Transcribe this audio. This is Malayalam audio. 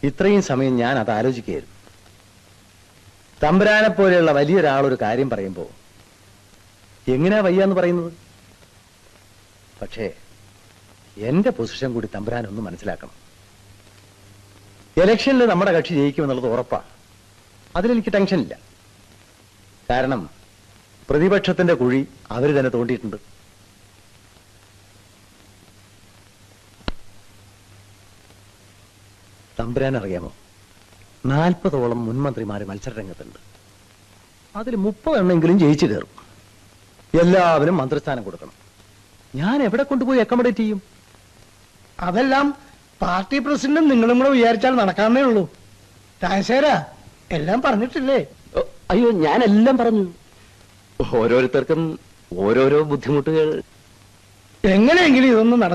ഇത്രയും സമയം ഞാൻ അത് ആലോചിക്കുകയായിരുന്നു. തമ്പുരാനെ പോലെയുള്ള വലിയൊരാളൊരു കാര്യം പറയുമ്പോ എങ്ങനെയാ വയ്യാന്ന് പറയുന്നത്? പക്ഷേ എന്റെ പൊസിഷൻ കൂടി തമ്പുരാനൊന്ന് മനസ്സിലാക്കണം. ഇലക്ഷനിൽ നമ്മുടെ കക്ഷി ജയിക്കുമെന്നുള്ളത് ഉറപ്പാ. അതിലെനിക്ക് ടെൻഷനില്ല. കാരണം പ്രതിപക്ഷത്തിന്റെ കുഴി അവര് തന്നെ തോണ്ടിയിട്ടുണ്ട്. തമ്പുരാൻ അറിയാമോ, 40ഓളം മുൻമന്ത്രിമാര് മത്സരരംഗത്തുണ്ട്. അതിൽ 30 എണ്ണമെങ്കിലും ജയിച്ചു കയറും. എല്ലാവരും മന്ത്രിസ്ഥാനം കൊടുക്കണം. ഞാൻ എവിടെ കൊണ്ടുപോയി അക്കോമഡേറ്റ് ചെയ്യും? അതെല്ലാം പാർട്ടി പ്രസിഡന്റും നിങ്ങളും കൂടെ വിചാരിച്ചാൽ നടക്കാന്നേ ഉള്ളൂ. താശേരാ എല്ലാം പറഞ്ഞിട്ടില്ലേ? അയ്യോ, ഞാനെല്ലാം പറഞ്ഞു. ഓരോരുത്തർക്കും ഓരോരോ ബുദ്ധിമുട്ടുകൾ. എങ്ങനെയെങ്കിലും ഇതൊന്നും നടത്തി